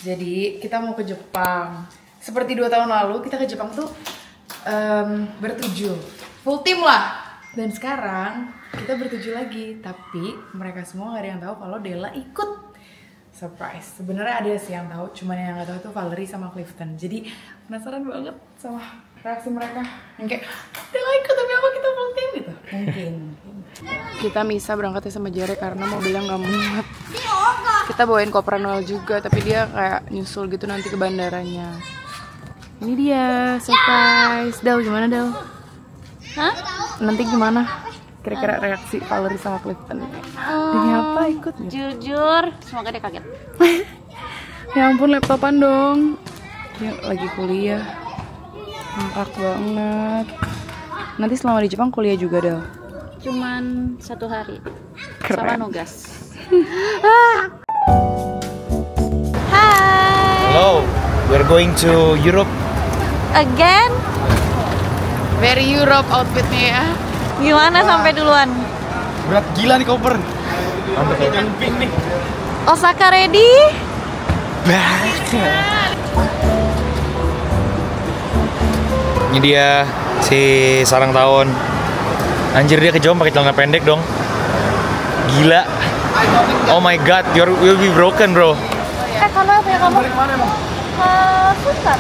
Jadi kita mau ke Jepang. Seperti 2 tahun lalu kita ke Jepang tuh bertujuh, full team lah. Dan sekarang kita bertujuh lagi, tapi mereka semua gak ada yang tahu kalau Della ikut. Surprise. Sebenarnya ada sih yang tahu, cuman yang nggak tahu itu Valerie sama Clifton. Jadi penasaran banget sama reaksi mereka. Yang kayak Della ikut tapi apa kita full team gitu? Mungkin. Kita Misa berangkatnya sama Jare karena mobilnya nggak muat. Kita bawain koper Noel juga, tapi dia kayak nyusul gitu nanti ke bandaranya. Ini dia surprise. Del gimana Del? Hah? Nanti gimana? Kira-kira reaksi Valerie sama Clifton? Demi apa ikut? Jujur, semoga dia kaget. Ya ampun, laptopan dong. Dia lagi kuliah. Ngakak banget. Nanti selama di Jepang kuliah juga Del? Cuman 1 hari. Keren. Sama nugas. Hai. Hello, we're going to Europe. Again? Very Europe outfitnya ya. Gimana sampai duluan? Berat gila nih koper. Sampai camping nih. Osaka ready? Banget. Ini dia si sarang tahun. Anjir dia kejauhan pakai celana pendek dong. Gila. Oh my god, you'll be broken bro. Kamu apa ya kamu? Balik mana emang? Susah.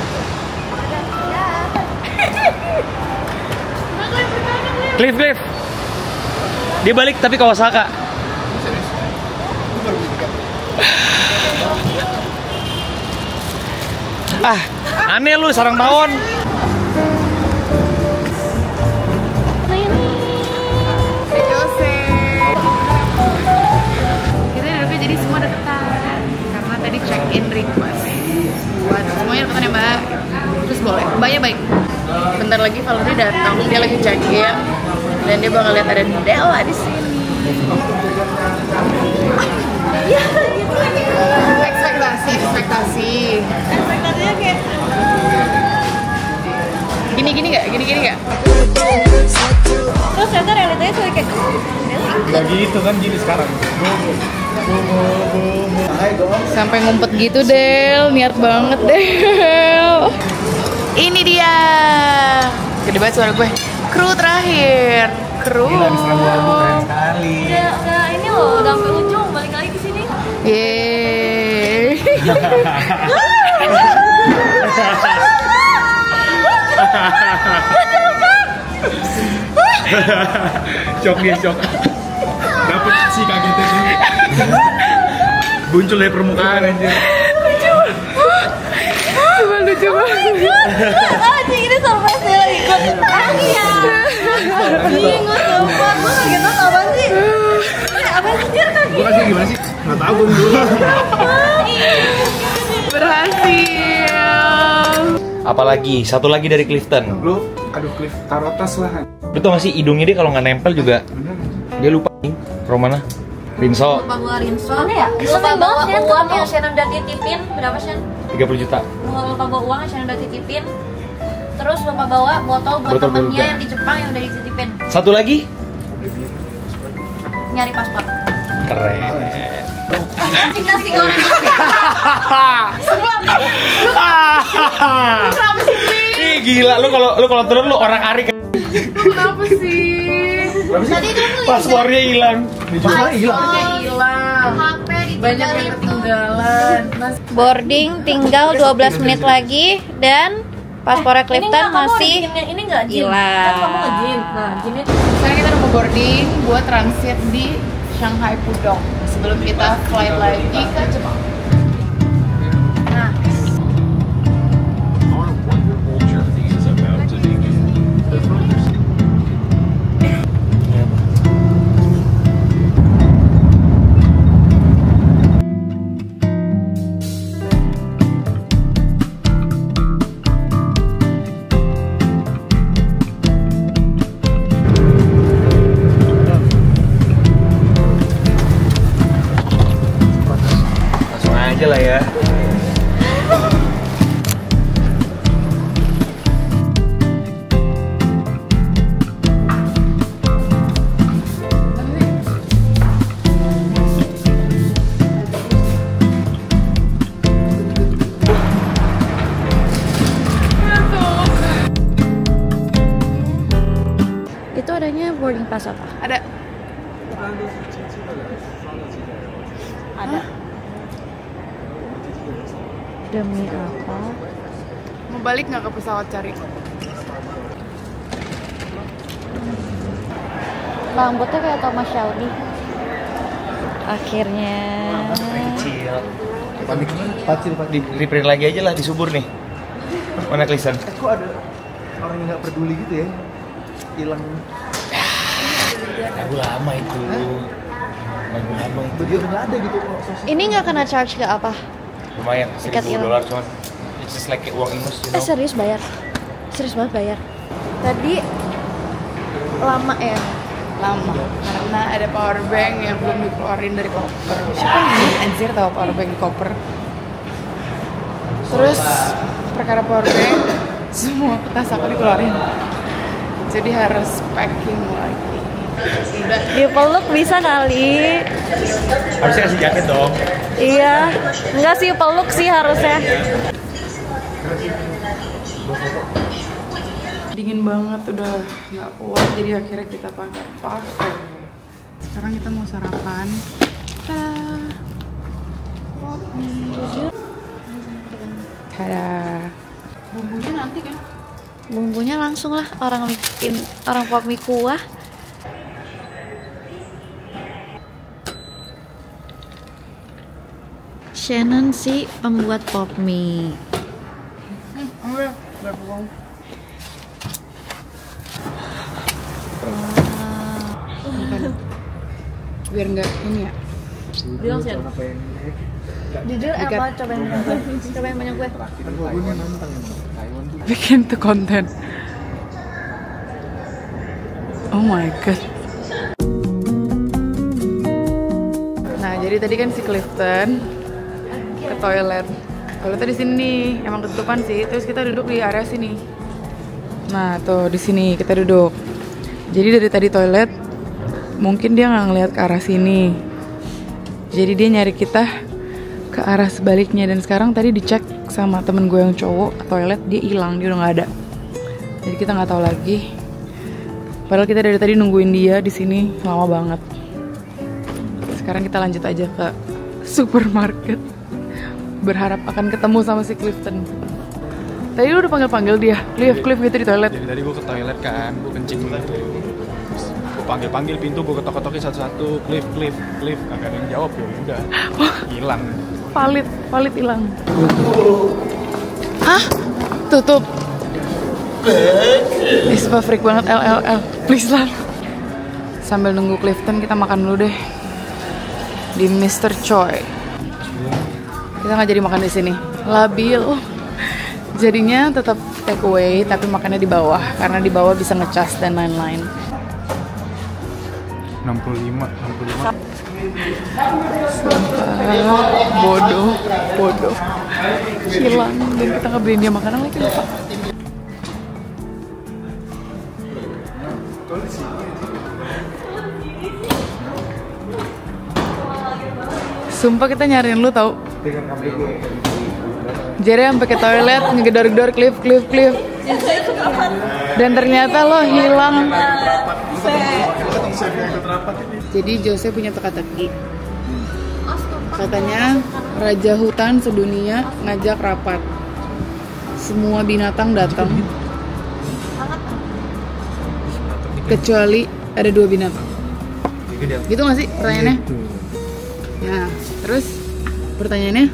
Cliff. Dia balik tapi ke Osaka. Aneh lu sarang tawon. Kita duduknya jadi semua deketan karena tadi check in request buat semuanya deketan ya Mbak. Terus boleh, Mbaknya baik. Bentar lagi Valerie datang, dia lagi check in dan dia bakal lihat ada Della di sini. Ya gitu lagi. Ekspektasi. Ekspektasinya kayak Gini nggak? terus ternyata realitanya tuh kayak Gak gitu kan gini sekarang. Sampai ngumpet gitu Del, niat banget Del. Ini dia. Gede banget suara gue. Kru terakhir. Kru. Gila diserang lagu keren sekali. udah ini loh, udah sampai ujung, balik lagi ke sini. Yeay. Shock. Dapet sih kagetnya sih. Muncul dari permukaan anjir. Lucu banget. Anjing ini surprise ya ikut. Iya. Bingung sumpah, gue kaget banget apaan sih? Apa sih dia kaget? Gue kasih gimana sih? Nggak tahu gue dulu. Berhasil. Apalagi satu lagi dari Clifton. Lu, aduh Cliff, taruh tas lah. Lu tau gak sih hidungnya dia kalau nggak nempel juga dia lupa nih. Romana, Rinso, Lupa bawa rinso. Mana ya? Lupa bawa uang yang Shannon udah titipin. Berapa Shan? 30 juta. Lupa bawa uang yang Shannon udah titipin. Terus lupa bawa botol buat Botol temennya Belga. yang di Jepang yang udah dititipin. Satu lagi? Nyari paspor. Keren. Anjing nasi goreng. Ih gila lu kalau turun lu orang Ari. Kenapa sih? Tadi dulu Paspornya hilang. Paspornya hilang. HP Banyak yang ketinggalan. Boarding tinggal 12 menit lagi dan paspornya Clifton masih ini enggak Jin. hilang. Kan kamu nge-gym. Nah, Jinnya Sekarang kita udah mau boarding buat transit di Shanghai Pudong sebelum kita flight lagi ke Jepang. Nah, Langsung aja lah ya. Rasa apa? Ada. Ada. Demi apa? Mau balik nggak ke pesawat cari? Rambutnya kayak Thomas Shelby. Akhirnya. Kecil. Panik pacil pak. Di reprint lagi aja lah, disubur nih. Mana Klisan? Kok ada orang yang nggak peduli gitu ya? Hilang. Lagu lama itu. Lagu lama itu. Begitu nggak ada gitu kok. Ini nggak kena charge ke apa? Lumayan, Ikat $1.000 hilang. cuman. It's just like uang ingus, you know. Serius bayar? Serius banget bayar. Tadi lama ya. Lama karena ada power bank yang belum dikeluarin dari koper. Siapa nih anjir tahu power bank di koper? Terus perkara power bank semua tas aku dikeluarin. Jadi harus packing lagi. Udah. Dipeluk bisa kali. Harusnya kasih jaket dong. Iya. Enggak sih peluk sih harusnya. Dingin banget udah nggak kuat jadi akhirnya kita pakai. Sekarang kita mau sarapan. Tada. Bumbunya nanti kan? Bumbunya langsung lah orang bikin orang pop mie kuah. Shannon sih pembuat pop mie. Udah buang. Biar nggak ini ya. Bilang sih. Jujur apa cobain banyak gue. Cobain banyak gue. Gue nantang Taiwan tuh. Bikin tuh konten. Oh my god. Nah, jadi tadi kan si Clifton ke toilet. Toiletnya di sini, emang ketutupan sih. Terus kita duduk di area sini. Nah, tuh di sini kita duduk. Jadi dari tadi toilet, mungkin dia nggak ngeliat ke arah sini. Jadi dia nyari kita ke arah sebaliknya. Dan sekarang tadi dicek sama temen gue yang cowok ke toilet, dia hilang, dia udah nggak ada. Jadi kita nggak tahu lagi. Padahal kita dari tadi nungguin dia di sini lama banget. Sekarang kita lanjut aja ke supermarket. Berharap akan ketemu sama si Clifton. Tadi lu udah panggil-panggil dia, Cliff gitu di toilet. Jadi tadi gue ke toilet kan, gue kencing gitu. Gue panggil pintu, gue ketok-ketokin satu-satu, Cliff, agak ada yang jawab ya udah, hilang. Valid hilang. Hah? Tutup. Ini super freak banget, L. Please lah. Sambil nunggu Clifton kita makan dulu deh di Mr. Choi. Kita nggak jadi makan di sini, labil. Jadinya tetap take away tapi makannya di bawah karena di bawah bisa ngecas dan lain-lain. 65. Bodoh. Hilang dan kita nggak beliin dia makanan lagi lupa. Sumpah kita nyariin lu tau. Jadi sampai ke toilet ngegedor-gedor Cliff. Dan ternyata lo hilang. Jadi Jose punya teka-teki. Katanya raja hutan sedunia ngajak rapat. Semua binatang datang. Kecuali ada 2 binatang. Gitu gak sih pertanyaannya? Nah, terus pertanyaannya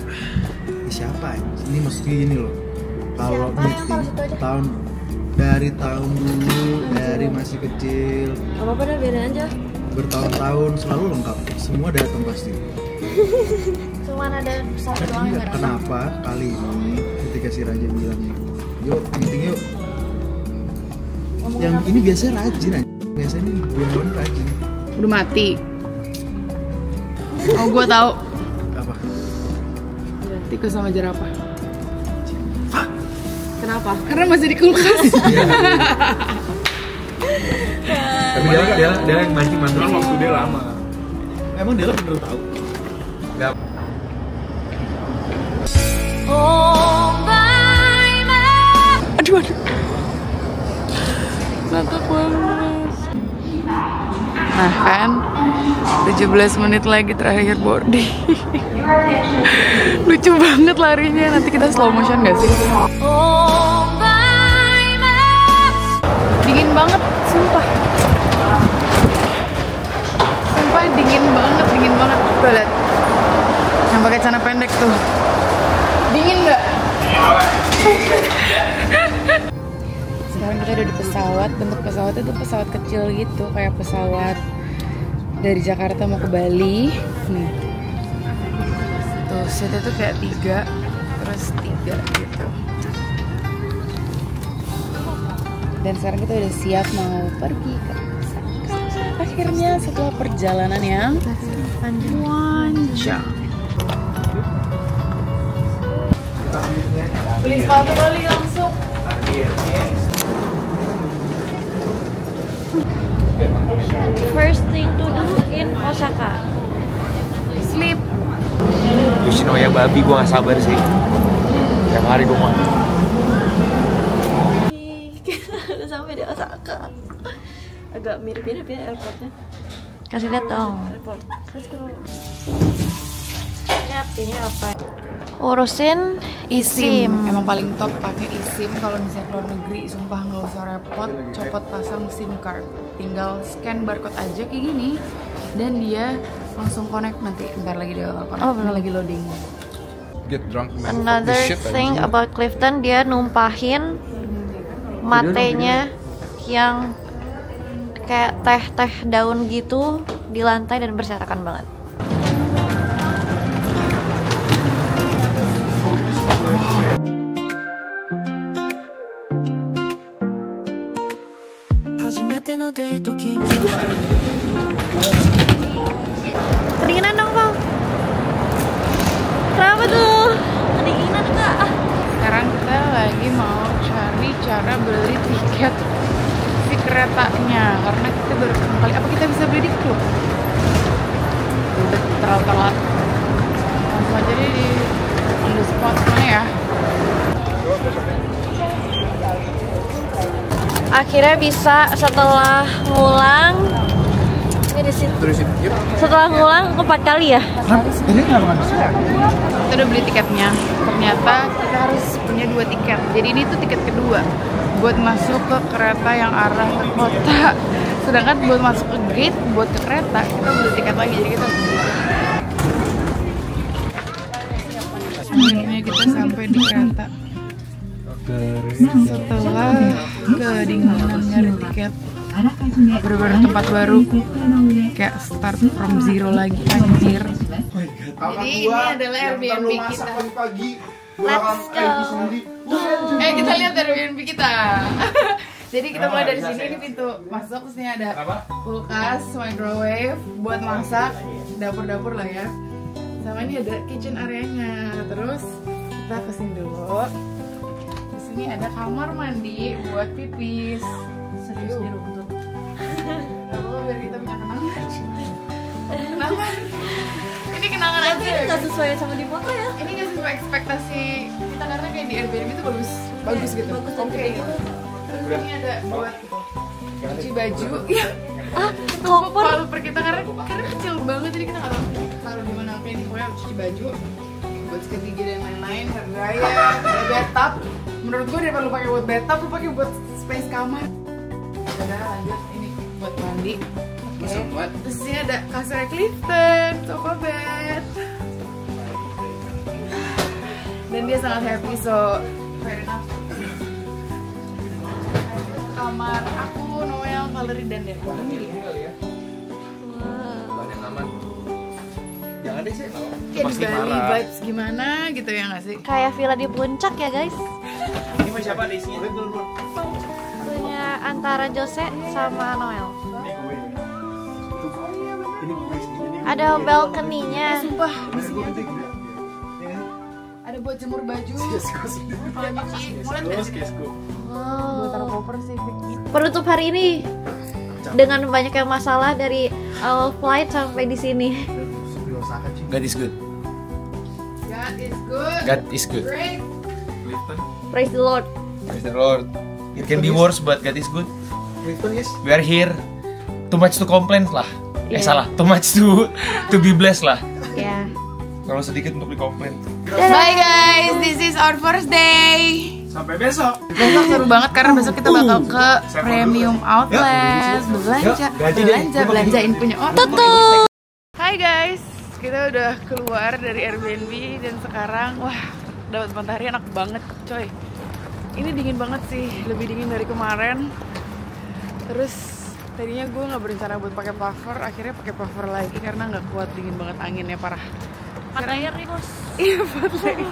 Siapa? Ini maksudnya gini loh. Kalau meeting dari tahun dulu, dari masih kecil, Apa-apa dah biarin aja. bertahun-tahun selalu lengkap. Semua datang pasti. Cuman ada satu doang yang nggak datang. Kenapa kali ini ketika si Raja bilang, yuk meeting yuk. Yang ini biasanya rajin aja. Biasanya belum rajin. udah mati. Oh, gue tahu. Apa? Tikus sama jerapah. Kenapa? Karena masih di kulkas. Tapi dia yang mancing waktu dia lama. Emang dia bener tahu? Gak. Aduh. Ngakak banget. Nah kan, 17 menit lagi terakhir boarding. Lucu banget larinya, nanti kita slow motion gak sih? Dingin banget, sumpah. Sumpah dingin banget. Tuh liat, yang pakai celana pendek tuh. Dingin nggak? Sekarang kita udah di pesawat. Bentuk pesawatnya tuh pesawat kecil gitu, kayak pesawat dari Jakarta mau ke Bali. Nih, tuh seatnya tuh kayak 3, terus 3 gitu. Dan sekarang kita udah siap mau pergi ke akhirnya setelah perjalanan yang panjang. Beli sepatu kali langsung. First thing to do in Osaka. Sleep. Yoshinoya babi, gue gak sabar sih. Tiap hari gue mau. Udah sampai di Osaka. Agak mirip-mirip ya airportnya. Kasih lihat dong. Airport. Let's go. Ini apa? Urusin eSIM. SIM. Emang paling top pakai eSIM kalau misalnya keluar negeri. Sumpah nggak usah repot, copot pasang SIM card. Tinggal scan barcode aja kayak gini, dan dia langsung connect nanti. Bentar lagi dia connect. Oh, belum. Lagi loading. Get drunk man. Another thing about Clifton, dia numpahin matenya yang kayak teh daun gitu di lantai dan berserakan banget. Kedinginan dong, Pau. Kenapa tuh? Kedinginan enggak? Sekarang kita lagi mau cari cara beli tiket si keretanya, karena kita baru pertama kali. Apa kita bisa beli di klub? Udah terlalu telat. Langsung aja deh di on the spot mana ya? Akhirnya bisa setelah ngulang. Ini di situ. Setelah ngulang 4 kali ya? Kita udah beli tiketnya. Ternyata kita harus punya 2 tiket. Jadi ini tuh tiket kedua buat masuk ke kereta yang arah ke kota. Sedangkan buat masuk ke gate, buat ke kereta kita beli tiket lagi. Jadi kita harus beli. Akhirnya kita sampai di kereta. Setelah kedinginan nyari tiket, bener-bener tempat baru, kayak start from zero lagi, anjir. Jadi ini adalah Airbnb kita. Let's go. Kita lihat Airbnb kita. Jadi kita mulai dari sini, ini pintu masuk, terus ini ada kulkas, microwave buat masak, dapur-dapur lah ya. Sama ini ada kitchen areanya. Terus kita kesini dulu. Di sini ada kamar mandi buat pipis. Serius biru betul. Lalu biar kita punya kenangan. Kenangan. Ini kenangan aja. Ini nggak sesuai sama di foto ya? Ini nggak sesuai ekspektasi kita, karena kayak di Airbnb itu bagus gitu. Bagus dan gede. Terus ini ada buat cuci baju. Ya. Koper. Koper kita karena kecil banget, jadi kita nggak taruh di mana. Oke, ini pokoknya cuci baju, buat sikat gigi dan lain-lain, hair dryer, ada bathtub. Menurut gue daripada lu pakai buat bathtub, lu pakai buat space kamar. Udah lanjut, ini buat mandi. Oke. Terus ini ada kasur Clifton, sofa bed. Dan dia sangat happy, so fair enough. Kamar aku, Noel, Valerie, dan Deva. Jangan deh sih. Kayak di Pasti Bali marah. vibes gimana gitu ya nggak sih? Kayak villa di puncak ya guys. Ini mah siapa di sini? Punya antara Jose sama Noel. Ada balcony-nya. Sumpah, di sini ada buat jemur baju. Kalau nyuci, mulai nggak sih? Gue taruh koper sih. Penutup hari ini dengan banyaknya masalah dari awal flight sampai di sini. God is good. God is good. God is good. Great. Praise the Lord. Praise the Lord. It can be worse, but God is good. Clifton yes. We are here too much to complain lah. Iya. Salah, too much to be blessed lah. Ya. Kalau sedikit untuk dikomplain. Bye guys, this is our first day. Sampai besok. Besok seru banget karena besok kita bakal ke premium outlet belanjain punya orang. Tutup. Hai guys, kita udah keluar dari Airbnb dan sekarang wah dapat matahari enak banget coy. Ini dingin banget sih, lebih dingin dari kemarin. Terus tadinya gue nggak berencana buat pakai puffer, akhirnya pakai puffer lagi karena nggak kuat, dingin banget, anginnya parah. 4 layer nih bos. Iya, 4 layer.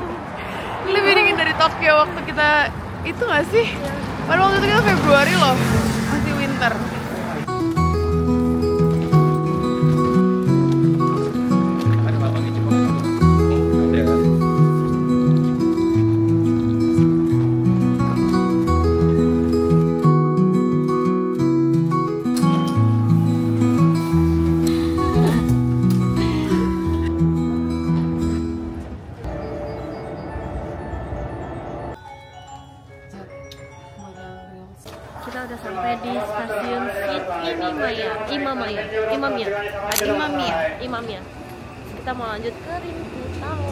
Lebih dingin dari Tokyo waktu kita itu nggak sih? Padahal waktu itu kita Februari loh, masih winter. Kita udah sampai di stasiun Imamiya. Kita mau lanjut ke Rinpu Town.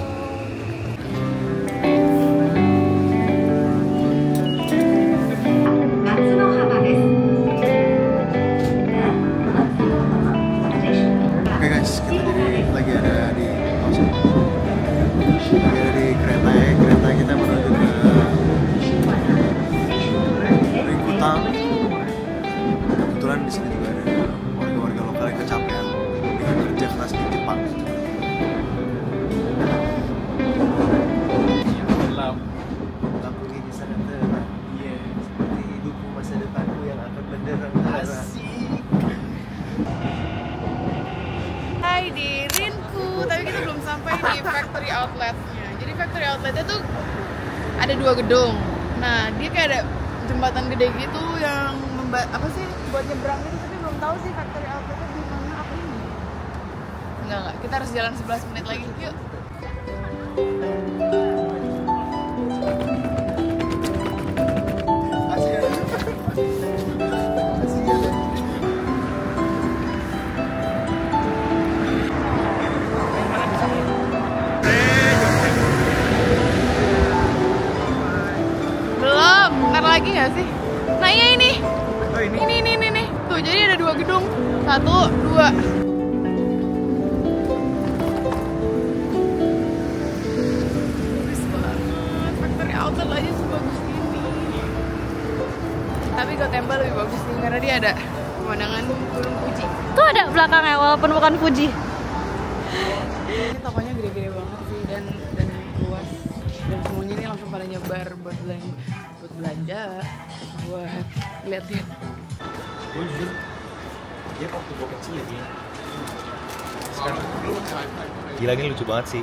Oke guys, kita lagi ada di kereta ya. Kereta kita menuju ke Rinpu Town. Kebetulan di sini juga ada warga-warga lokal yang kecapean dengan kerja keras di Jepang. Lampu gigi sangat terang. Seperti hidupku masa depanku yang akan menderang darah. Hai di Rinku, tapi kita belum sampai di factory outletnya. Jadi factory outletnya tuh ada 2 gedung. Nah dia kayak ada jembatan gede gitu yang apa sih buat nyebrang gitu, tapi belum tahu sih factory outletnya di mana apa ini. Enggak, kita harus jalan 11 menit lagi. Yuk. Belum, ntar lagi nggak sih? Nah iya ini. Oh ini. Ini. Tuh jadi ada 2 gedung. 1, 2. Bagus banget. Factory outlet aja sebagus ini. Tapi Gotemba lebih bagus nih karena dia ada pemandangan Gunung Fuji. Tuh ada belakangnya walaupun bukan Fuji. Ini tokonya gede-gede banget sih dan luas. Dan semuanya ini langsung pada nyebar buat belanja, buat lihat-lihat. Gue jujur, dia waktu gue kecil ya dia. Sekarang gila, ini lucu banget sih.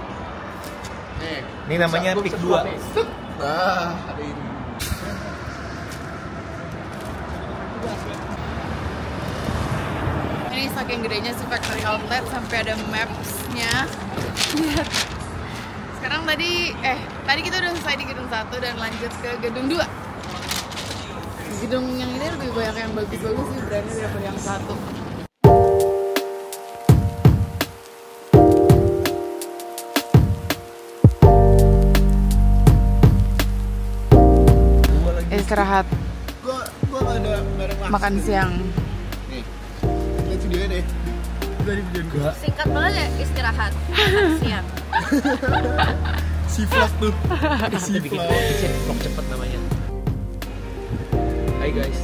Ini namanya Pik 2. Ada ini. Ini saking gedenya si factory outlet sampai ada maps-nya. Lihat. Sekarang tadi kita udah selesai di gedung 1 dan lanjut ke gedung 2. Gedung yang ini lebih banyak yang bagus-bagus sih brandnya daripada yang 1. Istirahat. Gua nggak ada Makan siang. Nih, lihat videonya deh. Dari video gua. Singkat banget ya istirahat. Makan siang. Si vlog tuh. Kita bikin vlog cepet namanya. Hai guys.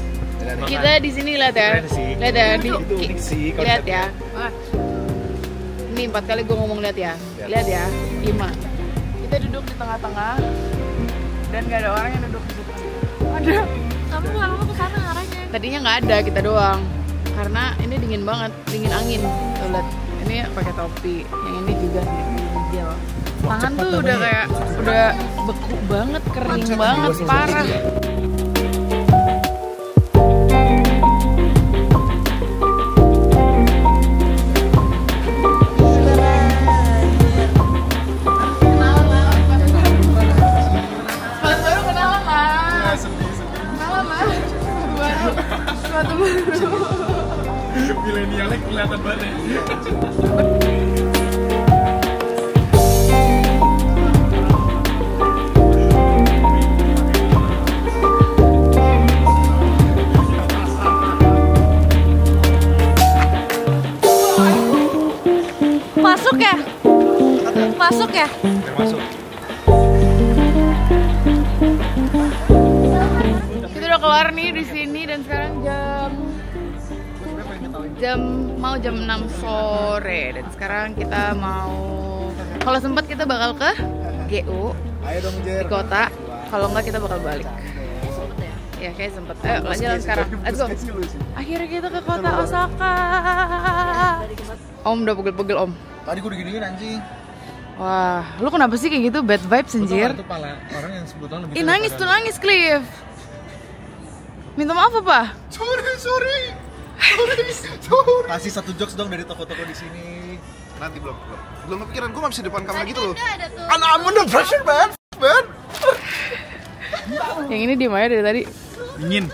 Kita di sini lihat ya. Keren sih. Lihat ya. Unik sih Lihat konsepnya. ya. Ini 4 kali gue ngomong lihat ya. Lihat ya. 5. Kita duduk di tengah-tengah dan gak ada orang yang duduk di situ. Ada. Kamu lama ke sana arahnya. Tadinya nggak ada, kita doang. Karena ini dingin banget, dingin angin. Tuh lihat. Ini pakai topi. Yang ini juga nih, gel. Tangan tuh udah kayak udah beku banget, kering banget, parah. Gila milenialnya kelihatan banget. Masuk ya? Masuk ya? Masuk. Kita udah keluar nih di sini dan sekarang mau jam 6 sore dan sekarang kita mau kalau sempat kita bakal ke GU di kota, kalau enggak kita bakal balik. Ya kayak sempet. Ayo jalan sekarang. Let's go. Akhirnya kita ke kota Osaka. Om udah pegel-pegel om. Tadi gue diginiin anjing. Wah, lu kenapa sih kayak gitu? Bad vibes anjir. Itu pala orang yang sebetulnya lebih. Ih nangis tuh nangis Cliff. Minta maaf apa? Sorry. Kasih satu jokes dong dari toko-toko di sini. Nanti belum kepikiran, gue masih depan kamera gitu loh. I'm under pressure man. Yang ini diem aja dari tadi. Dingin.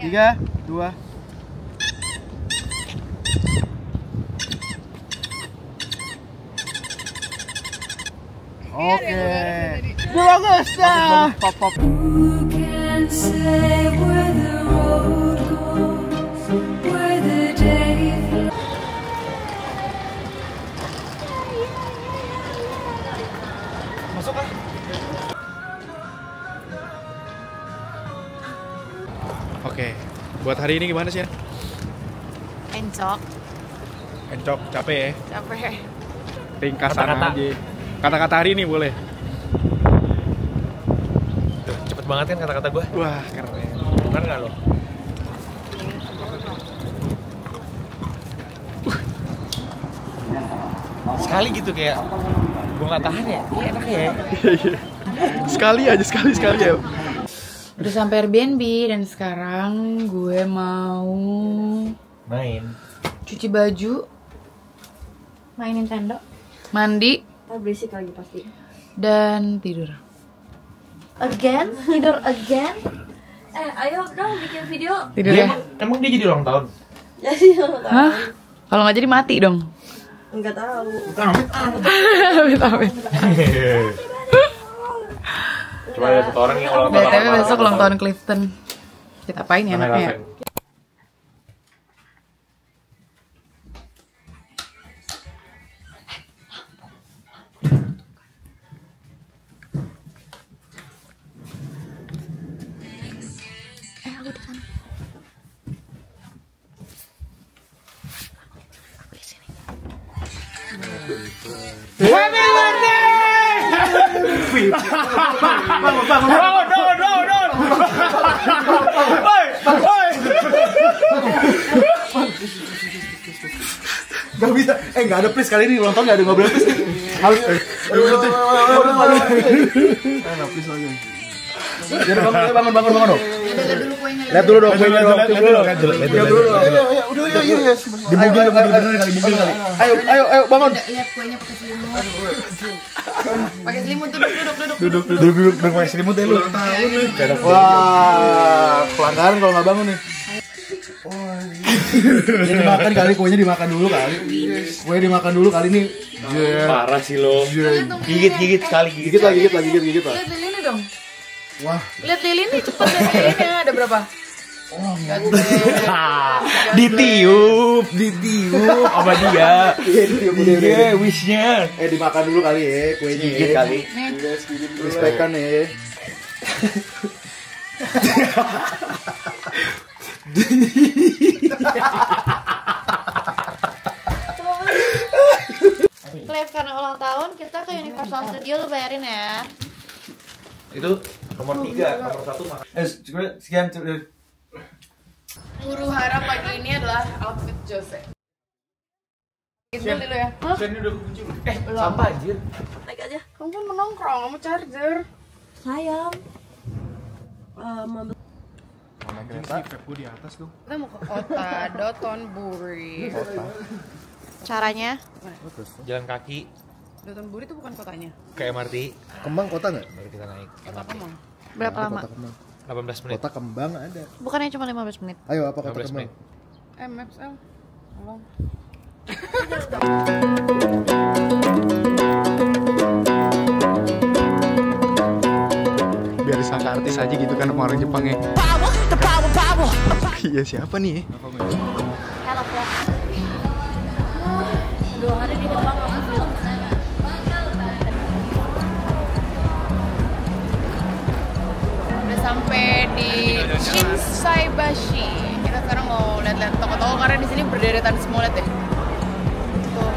Tiga, dua. Oke. Bagus dah. Pop. Masuk ah. Oke, buat hari ini gimana sih ya? Encok. Encok, capek ya? Capek. Ringkasan Kata-kata. aja. Kata-kata hari ini boleh? Tuh, cepet banget kan kata-kata gue. Wah, keren. Bener nggak lo? Sekali gitu kayak gue nggak tahan ya. Iya enak ya. Sekali ya. Udah sampai Airbnb dan sekarang gue mau Main. cuci baju, Main Nintendo. mandi, Berisik lagi pasti. dan tidur. Again? Tidur again? Ayo dong bikin video. Tidur Dia ya? emang dia jadi ulang tahun. Jadi Hah? Kalau nggak jadi mati dong. enggak tahu. Amit-amit. Cuma ada satu orang yang ulang tahun. BTW besok ulang tahun Clifton. Kita apain ya Mana anaknya? Raven? Gak bisa. Gak ada please kali ini ulang tahun, gak ada ngobrol please. Harus. Please lagi. Jadi bangun dong. Lihat dulu dong kuenya dong. Lihat dulu dong. Udah ya. Di mobil kali. Ayo bangun. Lihat kuenya pakai selimut. Pakai selimut duduk. Duduk pakai selimut ya lu. Wah, pelanggaran kalau nggak bangun nih. Jadi makan kali, kuenya dimakan dulu kali. Kue dimakan dulu kali nih. Parah sih lo. Gigit sekali. Gigit lah. Lihat lilinnya dong. Wah, Lihat lilinnya cepet lihat lilinnya ada berapa? Ditiup sama dia. Iya, wishnya. dimakan dulu kali ya kuenya. Gigit kali. Respect kan ya. Cliff, karena ulang tahun kita ke Universal Studio, lu bayarin ya. Itu nomor 3, nomor 1 makan. Sekian. Huru hara pagi ini adalah outfit Jose. Gitu dulu ya. Ini udah kunci. Sampah anjir. Naik aja. Kamu kan menongkrong, kamu charger. Sayang. Vape gue di atas tuh. Kita mau ke kota Dotonbori. caranya. Jalan kaki Dotonbori itu bukan kotanya. ke MRT. Kembang kota nggak? Baru kita naik. Kota Kemang. Berapa lama? Kota Kembang. 18 menit. Kota Kembang ada. Bukannya cuma 15 menit. Ayo apa kota 15 Kembang? menit. Maps L. Tolong. Biar disangka artis aja gitu kan sama orang Jepangnya. Iya siapa nih? Hello vlog. 2 hari di Jepang aku film. Udah sampai di Shinsaibashi. Kita sekarang mau lihat-lihat toko-toko karena di sini berderetan semua, lihat deh. Tuh.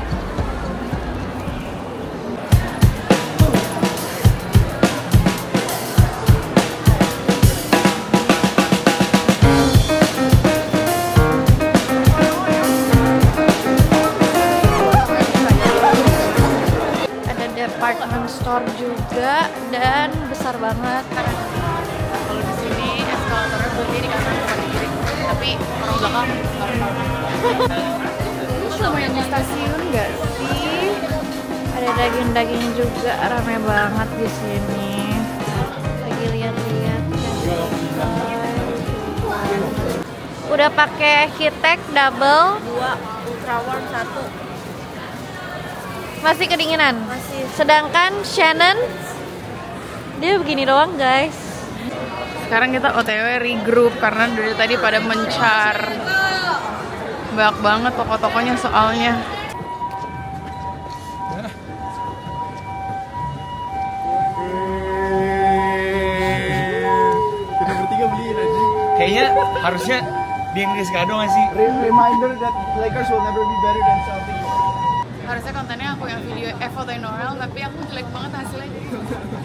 Ada department store juga dan besar banget. Kalau di sini eskalatornya berhenti di kanan bukan di kiri. Tapi orang belakang ini sama yang di stasiun nggak sih? Ada daging-daging juga, rame banget di sini. Lagi lihat-lihat. Udah pakai heattech double, 2 ultra warm 1. masih kedinginan. Masih. Sedangkan Shannon dia begini doang, guys. Sekarang kita OTW regroup karena dari tadi pada mencar. Banyak banget toko-tokonya soalnya. Kita bertiga beliin aja. Kayaknya harusnya di Inggris kado nggak sih? Reminder that Lakers will never be better than Celtics. Harusnya kontennya aku yang video fotoin Noel, tapi aku jelek banget hasilnya.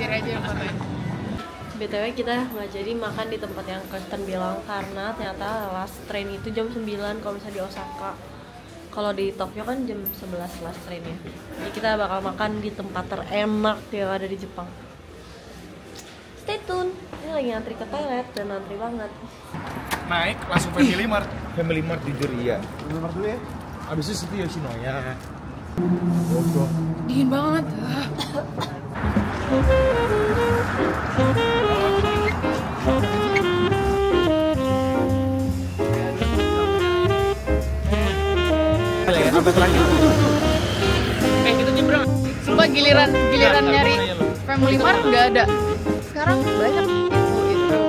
Jadi aja yang fotoin. BTW kita nggak jadi makan di tempat yang Kristen bilang karena ternyata last train itu jam 9 kalau misalnya di Osaka. Kalau di Tokyo kan jam 11 last trainnya. Jadi kita bakal makan di tempat terenak yang ada di Jepang. Stay tune. Ini lagi ngantri ke toilet dan ngantri banget. Naik langsung Family Mart. Family Mart jujur iya. Family Mart dulu ya. Abis itu Yoshinoya. Dingin banget. Gitu nyebrang. Sumpah giliran nyari Family Mart nggak ada. Sekarang banyak itu.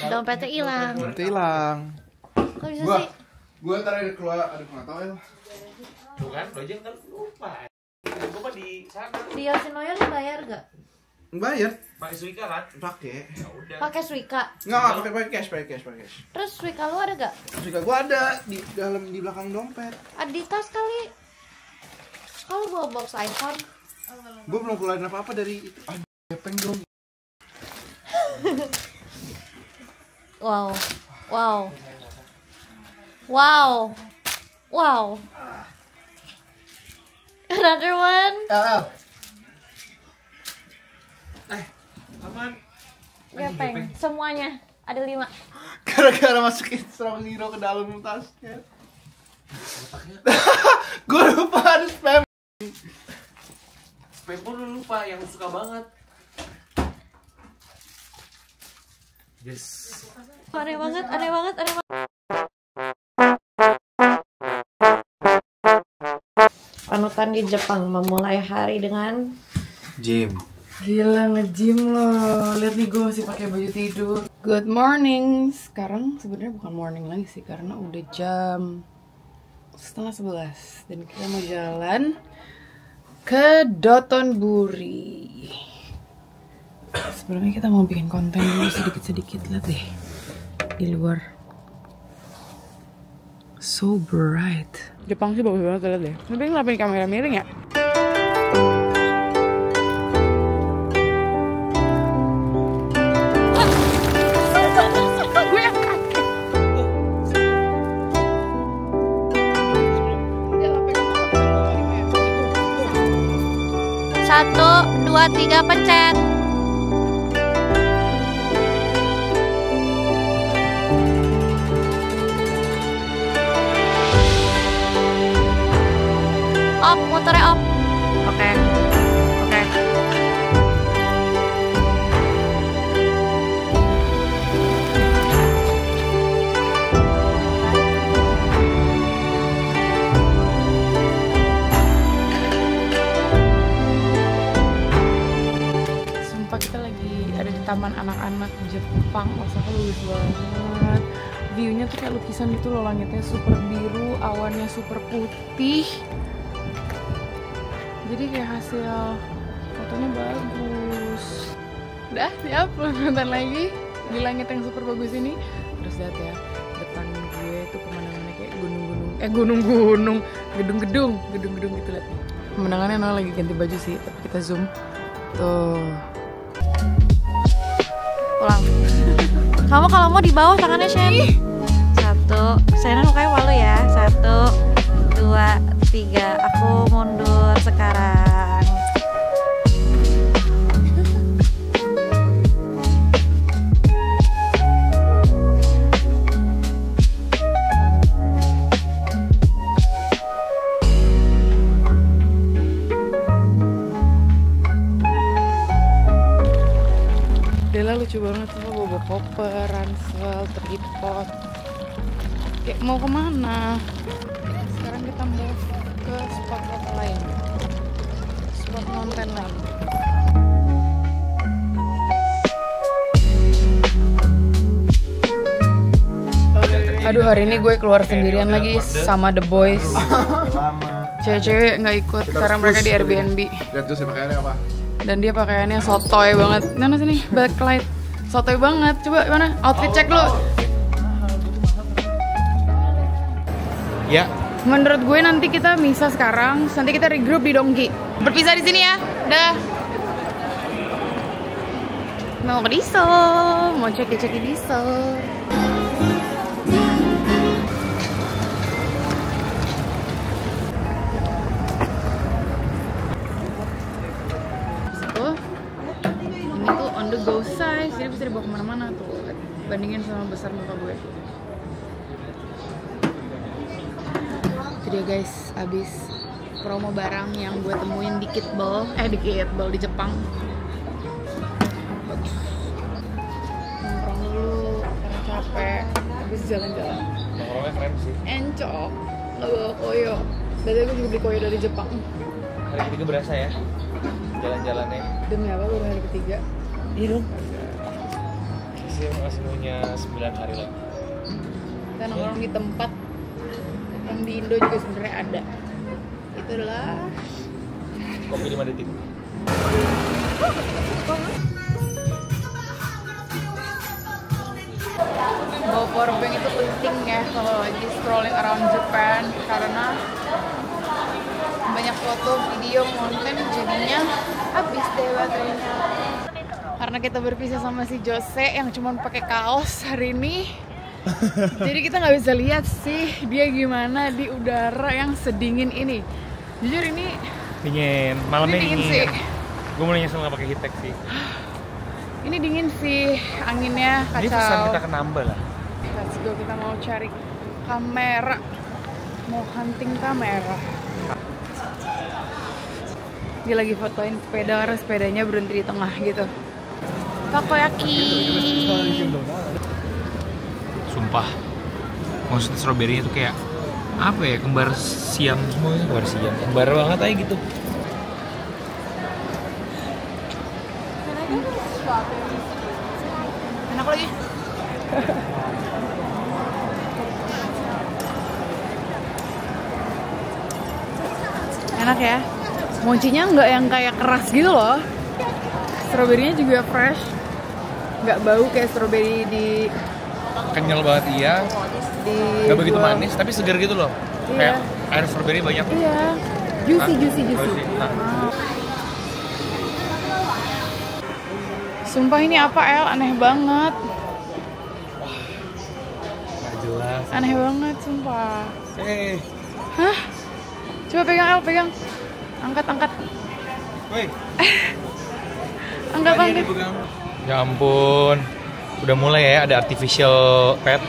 Dompetnya hilang. Hilang. Kok bisa sih? Gua ntar ada keluar, ada nggak tahu ya. Tuh kan, lo aja kan lupa. Gue di sana. Di Yoshinoya lu bayar gak? Bayar? Pakai Suica kan? Pakai. Ya udah. Pakai Suica. Nggak pakai cash. Terus Suica lu ada gak? Suika gua ada di dalam di belakang dompet. Ada di tas kali. Kalau bawa box iPhone. Gua belum keluarin apa-apa dari itu. Gepeng dong. Wow. Wow. Wow. Wow. Another one. Aman. Gepeng. Semuanya. Ada 5. Gara-gara masukin strong hero ke dalam tasnya. Gua lupa ada spam. Spam pun lu lupa yang suka banget. Yes. Aneh banget. Panutan di Jepang memulai hari dengan Gym. Gila nge-gym loh. Lihat nih gue masih pakai baju tidur. Good morning. Sekarang sebenarnya bukan morning lagi sih karena udah jam 10:30 dan kita mau jalan ke Dotonbori. Sebelumnya kita mau bikin konten dulu sedikit-sedikit. Lihat deh di luar. So bright. Jepang sih bagus banget, lihat deh. Tapi kenapa ini kamera miring ya? Gue yang kaget. 1, 2, 3 pencet. Filternya off. Oke. Sumpah kita lagi ada di taman anak-anak Jepang. Osaka bagus banget. View-nya tuh kayak lukisan gitu loh, langitnya super biru, awannya super putih. Jadi kayak hasil fotonya bagus. Udah di-upload bentar lagi di langit yang super bagus ini. Terus lihat ya, depan gue tuh pemandangannya kayak gunung-gunung, gedung-gedung gitu, lihat nih. Pemandangannya Noah lagi ganti baju sih, tapi kita zoom. Tuh. Pulang. Kamu kalau mau di bawah tangannya Shen. 1, Sena mukanya malu ya. 1, 2, 3. Aku mundur sekarang. Dela lucu banget tuh, bawa koper, ransel, tripod. Kayak mau kemana? Sekarang kita mau ke spot foto lain, spot mountain lain. Aduh, hari ini gue keluar sendirian lagi sama The Boys. Cewek-cewek nggak ikut karena mereka di Airbnb. Lihat tuh pakaiannya apa? Dan dia pakaiannya sotoy banget. Mana sini backlight, sotoy banget. Coba mana outfit cek dulu. Ya. Menurut gue nanti kita misah sekarang, nanti kita regroup di Dongki. Berpisah di sini ya. Dah. Mau ke Diesel, mau cek-cek di Diesel. Ini tuh on the go size, jadi bisa dibawa kemana-mana tuh. Bandingin sama besar muka gue. Itu dia guys, abis promo barang yang gue temuin di Kitball di Jepang. Bagus. Nongkrong dulu karena capek, habis jalan-jalan. Nongkrongnya keren sih. Encok, nggak bawa koyo. Berarti gue juga beli koyo dari Jepang. Hari ketiga berasa ya jalan-jalannya. Demi apa baru hari ketiga? Iya dong. Saya masih punya 9 hari lagi. Kita nongkrong di tempat yang di Indo juga sebenarnya ada. Itulah Kopi 5 detik. bawa powerbank itu penting ya kalau lagi strolling around Japan, karena banyak foto, video, konten jadinya habis deh baterainya. Karena kita berpisah sama si Jose yang cuma pakai kaos hari ini. Jadi kita nggak bisa lihat sih dia gimana di udara yang sedingin ini. Jujur ini Dingin, malamnya dingin dingin. sih. Gue mulai nyesel nggak pakai heattech sih. Ini dingin sih, anginnya Ini kacau. pesan kita ke Namba lah. Let's go, kita mau cari kamera, mau hunting kamera. Dia lagi fotoin sepeda karena sepedanya berhenti di tengah gitu. Takoyaki. Sumpah, maksudnya strawberry itu kayak apa ya, kembar siam semua, kembar banget aja gitu. Enak lagi. Enak ya. Mochinya nggak yang kayak keras gitu loh. Stroberinya juga fresh. Nggak bau kayak stroberi di Kenyal banget iya, nggak begitu jual. manis, tapi segar gitu loh. Iya. Kayak air strawberry banyak. Iya. Juicy. Nah. Sumpah ini apa El? Aneh banget. Nggak jelas. Aneh banget sumpah. Hah? Coba pegang El, pegang. Angkat. Woi. Angkat. Ya ampun. Udah mulai ya ada artificial pet.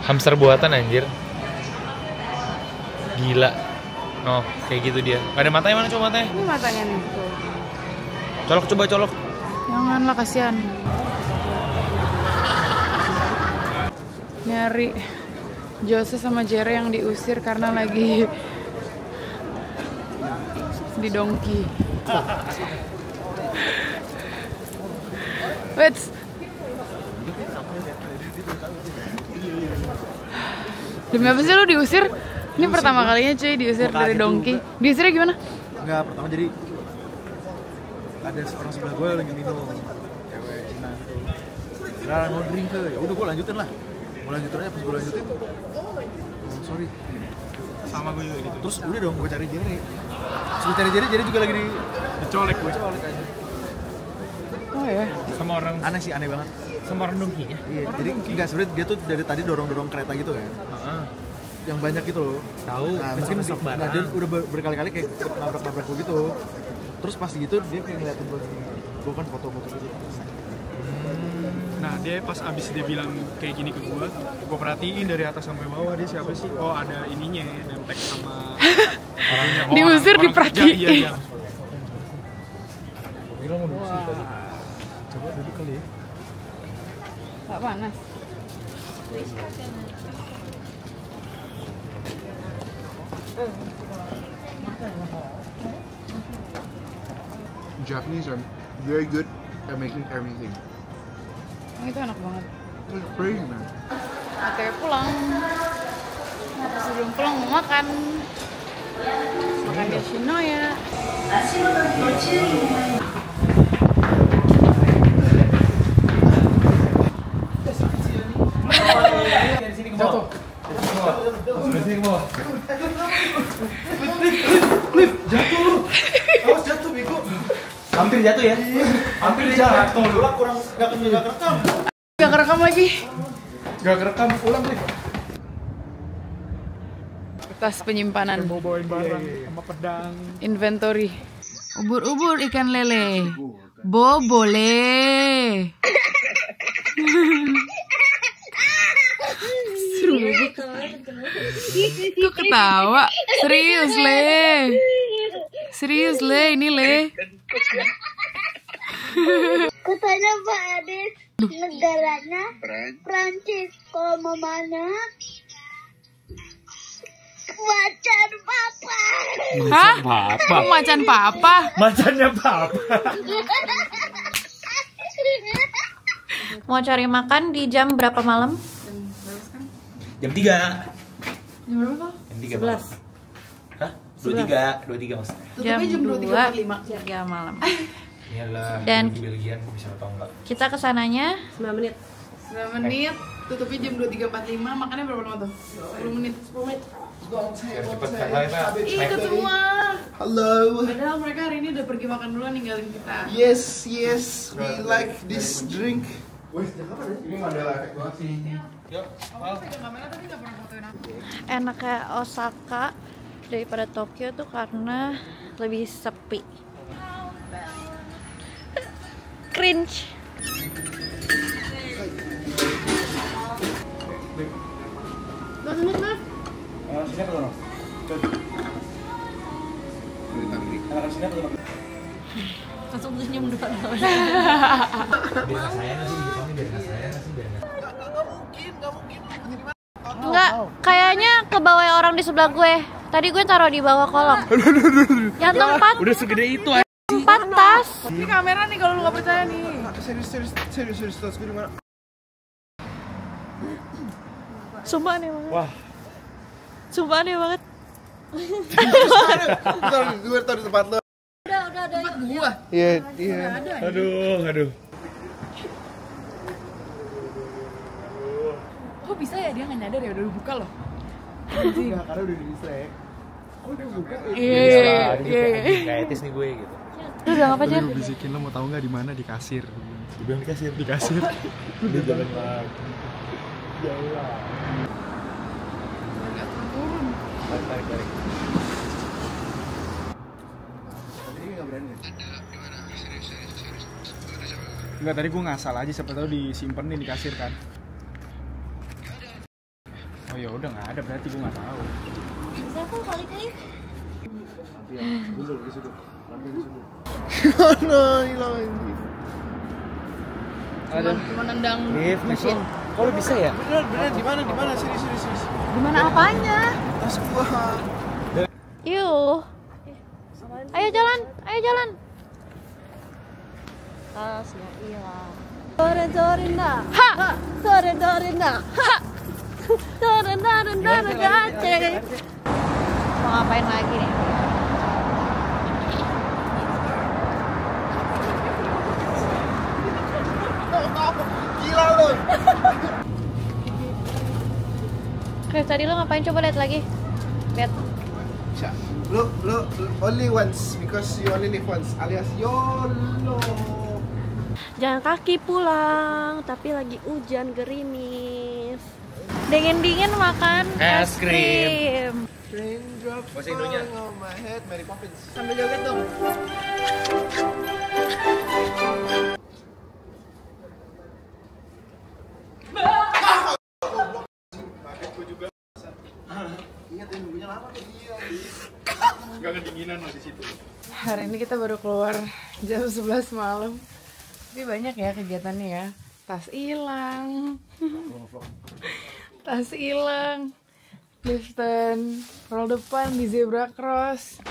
Hamster buatan anjir. Gila. Oh, kayak gitu dia. Gak ada matanya, mana coba matanya? Ini matanya nih. Tuh. Colok, coba colok. Janganlah, kasihan. Nyari Jose sama Jere yang diusir karena lagi di dongki. Wait. Demi apa sih lu diusir? Ini pertama kalinya cuy diusir dari dongki. Diusirnya gimana? Enggak, pertama jadi ada orang sebelah gue lagi minum cewek Cina gitu. Nah, mau drink ke, ya udah gue lanjutin lah. Gue lanjutin aja, pas gue lanjutin, oh, sorry. Sama gue juga gitu. Terus udah dong, gue cari Jerry. Terus gue cari Jerry juga lagi Dicolek gue. dicolek aja. Oh ya. Sama orang Aneh sih, aneh banget. sama orang dongki ya. Iya, jadi enggak sebenarnya dia tuh dari tadi dorong kereta gitu kan. Yang banyak gitu loh. Tahu, Nah, mungkin dia udah berkali-kali kayak nabrak-nabrak gue gitu. Terus pas gitu dia kayak ngeliatin gue kan foto-foto gitu. Nah dia pas abis dia bilang kayak gini ke gue perhatiin dari atas sampai bawah dia siapa sih? Oh ada ininya, nemtek sama orangnya. Diusir, orang diperhatiin. kerja, iya. Coba duduk kali ya. Gak panas. Japanese are very good at making everything. Oh, itu enak banget. It's crazy, man. Oke, pulang. Sebelum pulang mau makan. Makan Yoshinoya. Hampir jatuh ya? Hampir jatuh. Kurang nggak kerekam. Gak kerekam lagi. Nggak kerekam, ulang deh. Tas penyimpanan. Bawain barang sama pedang. Inventory. Ubur-ubur ikan lele. Bo boleh. Seru banget. Kok ketawa? Serius le. Serius le, ini le. Katanya Pak Adis negaranya Prancis. Kalau mamanya macan papa. Hah? Kok macan papa? Macannya papa. Mau cari makan di jam berapa malam? Jam 3. Jam berapa? Jam 3. 11. Hah? 23 maksudnya. Jam Jam 2, 3 malam. Iyalah, Dan- di Belgian bisa atau enggak? Kita kesananya 9 menit. 9 menit, tutupnya jam 23.45, makannya berapa lama tuh? 10 menit. 10 menit. Biar cepet karena kita Ih, ikut semua. Hello. Padahal mereka hari ini udah pergi makan duluan ninggalin kita. Yes, we like this drink. enaknya Osaka daripada Tokyo tuh karena lebih sepi. Cringe. Langsung senyum depan. Enggak, kayaknya ke bawah orang di sebelah gue. Tadi gue taruh di bawah kolong. Yang tempat udah segede itu. tempat tas. Ini kamera nih kalau lu nggak percaya nih. Serius, tas gue di mana? Sumpah aneh banget. Wah. Sumpah aneh banget. Gue tahu di tempat lo. Udah ada. Tempat gua. Iya. Ada. Aduh. Kok bisa ya dia nggak nyadar ya udah buka loh. Enggak, karena udah di distract. Iya. Kayak etis nih gue gitu. Lu bilang apa aja? Gue bisikin lo mau tahu nggak di mana di kasir. Dibilang di kasir. Di kasir. Udah jalan lagi. Tarik. Enggak, tadi gue ngasal aja siapa tahu disimpen nih di kasir kan. Oh ya udah nggak ada berarti gue nggak tahu. Bisa kok kali Cliff. Mana hilang ini? Ada. Cuma nendang Cliff, mesin. Kok lu bisa ya? Bener, di mana? Sini. Gimana apanya? Tas gua. Yuk. Ayo jalan. Tasnya hilang. Sore-sorena. Ha. Sore-sorena. Ha. Sore-sorena. Mau ngapain lagi nih? Gila lu. Cliff, tadi lo ngapain? Coba lihat lagi. Lihat. Lu only once because you only live once alias YOLO. Jalan kaki pulang, tapi lagi hujan gerimis. Dingin-dingin makan Es krim. Raindrops Bahasa Indonya. falling on my head, Mary Poppins. Sambil joget dong. Ingat ya, nunggunya lama tuh dia. Nggak kedinginan loh di situ. Hari ini kita baru keluar jam 11 malam. Tapi banyak ya kegiatannya ya. Tas hilang. Tas hilang. Clifton roll depan di zebra cross.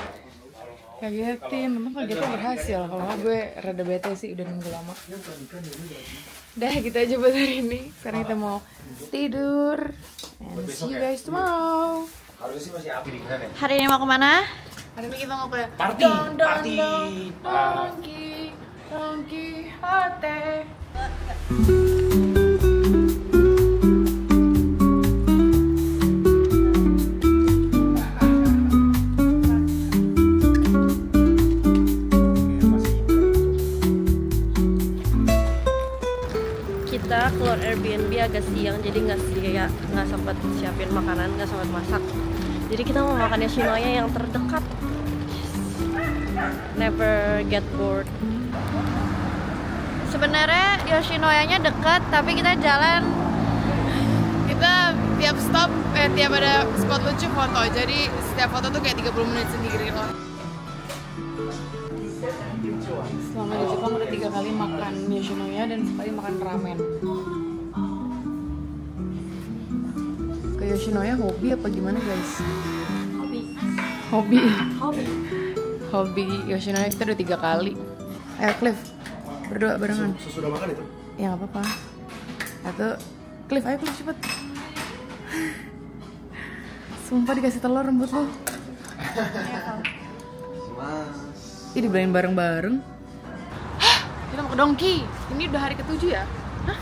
Kagetin, memang kagetnya berhasil. Kalau nggak gue rada bete sih, udah nunggu lama. Dah gitu aja buat hari ini. Sekarang kita mau tidur. And see you guys tomorrow. Harusnya sih masih api di sana ya. Hari ini mau kemana? Hari ini kita mau ke Party. Donkey Hate. Kita keluar Airbnb agak siang, jadi nggak sempat siapin makanan, nggak sempat masak. Jadi kita mau makan Yoshinoya yang terdekat. Never get bored. Sebenarnya Yoshinoya-nya dekat, tapi kita jalan. Kita tiap stop, tiap ada spot lucu foto. Jadi setiap foto tuh kayak 30 menit sendiri loh. Selama di Jepang udah 3 kali makan Yoshinoya dan sekali makan ramen. Ke Yoshinoya hobi apa gimana guys? Hobi Yoshinoya kita udah 3 kali. Ayo Cliff, berdoa barengan. Sesudah makan itu? Ya nggak apa-apa. Atau Cliff, ayo Cliff cepet. Sumpah dikasih telur rembut lo. Ih, dibelain bareng-bareng. Hah, kita mau ke Donkey. Ini udah hari ke-7 ya? Hah?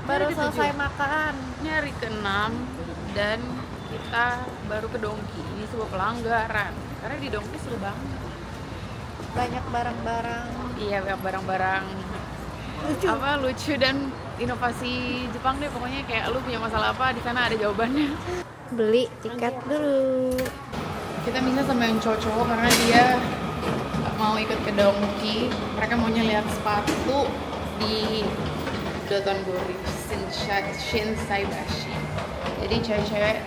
Baru Hari selesai ke-7. makan. Ini hari ke-6 dan kita baru ke Donkey. Ini sebuah pelanggaran. Karena di Donkey seru banget. Banyak barang-barang. Iya, banyak barang-barang lucu dan inovasi Jepang deh. Pokoknya kayak lu punya masalah apa di sana ada jawabannya. Beli tiket dulu. Kita bisa sama yang cowok-cowok karena dia mau ikut ke Donkey. Mereka maunya lihat sepatu di Dotonbori Shinsaibashi. Jadi cewek-cewek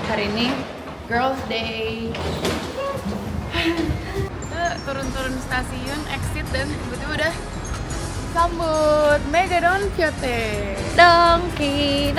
hari ini Girls Day. Kita turun-turun stasiun, exit dan tiba-tiba udah sambut Megadon Kyoto. Donkey.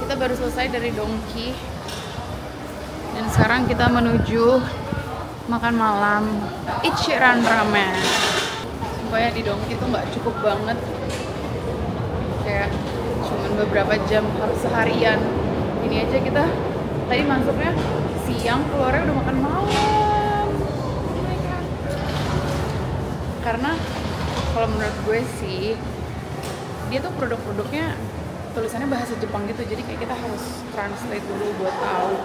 Kita baru selesai dari Donkey dan sekarang kita menuju makan malam Ichiran Ramen. Supaya di Donkey tuh nggak cukup banget, kayak cuman beberapa jam, harus seharian. Ini aja kita tadi masuknya siang, keluarnya udah makan malam. Oh my God. Karena kalau menurut gue sih dia tuh produk-produknya tulisannya bahasa Jepang gitu, jadi kayak kita harus translate dulu buat tahu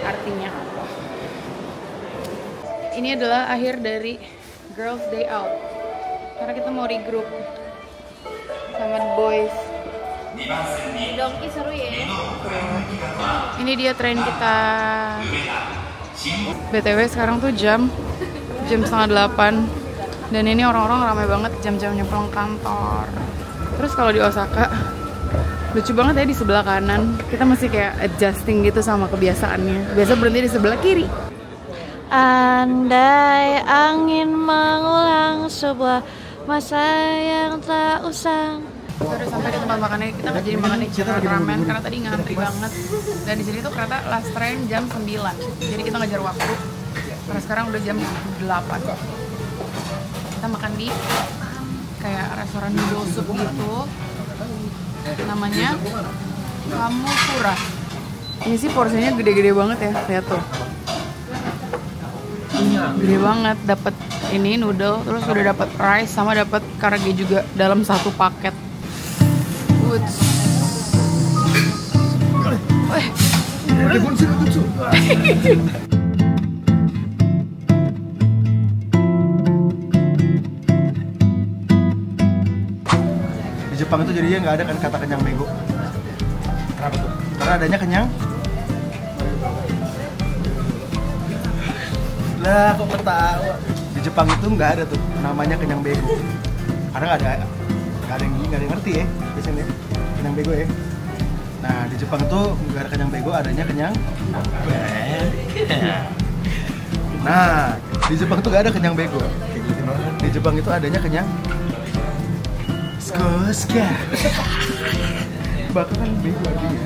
artinya apa. Ini adalah akhir dari Girls Day Out. Karena kita mau regroup sama the boys. Dongki seru ya. Ini dia train kita. BTW sekarang tuh jam 7:30 dan ini orang-orang ramai banget jam-jamnya pulang kantor. Terus kalau di Osaka lucu banget ya, di sebelah kanan kita masih kayak adjusting gitu sama kebiasaannya. Biasa berhenti di sebelah kiri. Andai angin mengulang sebuah masa yang tak usang. Kita udah sampai di tempat makannya. Kita nggak jadi makan di Chicken Ramen karena tadi ngantri banget. Dan di sini tuh kereta last train jam 9. Jadi kita ngejar waktu. Karena sekarang udah jam 8. Kita makan di kayak restoran noodle soup gitu. Namanya Kamukura. Ini sih porsinya gede-gede banget ya, lihat tuh. Gede banget, dapat ini noodle, terus udah dapat rice sama dapat karage juga dalam satu paket. Di Jepang itu jadinya nggak ada kan kata kenyang bego. Kenapa tuh? Karena adanya kenyang. Lah kok ketawa? Di Jepang itu nggak ada tuh namanya kenyang bego. Karena nggak ada yang ngerti ya biasanya kenyang bego ya. Nah di Jepang itu nggak ada kenyang bego, adanya kenyang. Nah di Jepang tuh nggak ada kenyang bego. Di Jepang itu adanya kenyang. Skoska. Bahkan kan bego artinya.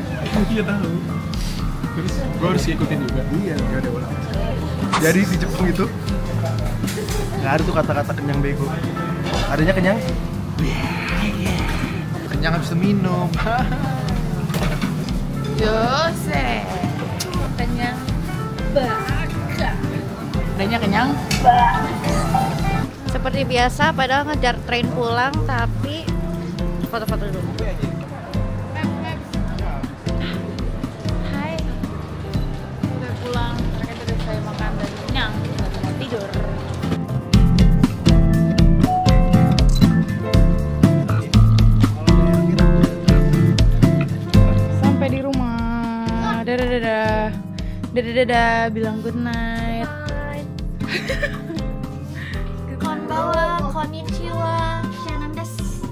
Iya tahu. Terus gue harus ikutin juga. Iya, ya udah ulang. Jadi di Jepang itu nggak ada tuh kata-kata kenyang bego. Adanya kenyang. Kenyang habis minum. Jose. Kenyang baka. Adanya kenyang. Seperti biasa padahal ngejar train pulang, tapi foto-foto dulu. Hai. Udah pulang, mereka udah selesai makan dan kenyang, dan mau tidur. Sampai di rumah. Dadah. Dadah, bilang good night. Konbawa, konnichiwa, shannon desu.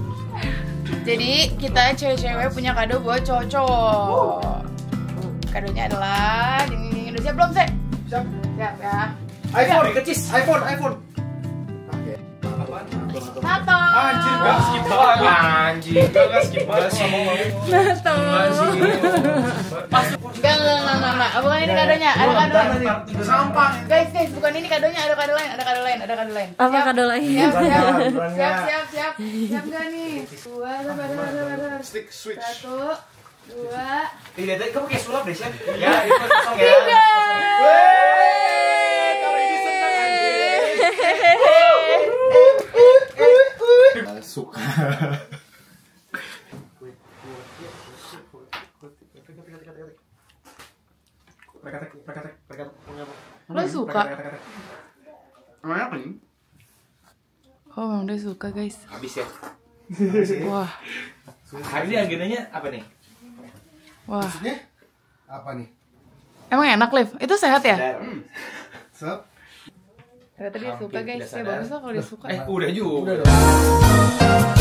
Jadi kita cewek-cewek punya kado buat cowok. Kadonya adalah ding udah siap belum sih? Siap. Siap ya. iPhone, kecis. iPhone. Nato. Anjir, gak skip banget. Anjir, gak skip banget. Nato. Enggak. Bukan ini kadonya, ada kado lain. Sampah. Guys, bukan ini kadonya, ada kado lain. Apa kado lain? Siap nggak nih? Dua, sabar. Stick switch. 1, 2. Tidak, kamu kayak sulap deh, Chef. Ya, itu kosong ya. Suka. Lo suka? Emangnya apa nih? Oh, memang dia suka guys. Habis ya. Wah, Hari ini agendanya apa nih? wah. Maksudnya apa nih? Emang enak, Liv? Itu sehat ya? Sep. Ternyata dia suka guys. Ya bagus lah kalau dia suka. Udah juga. Udah dong.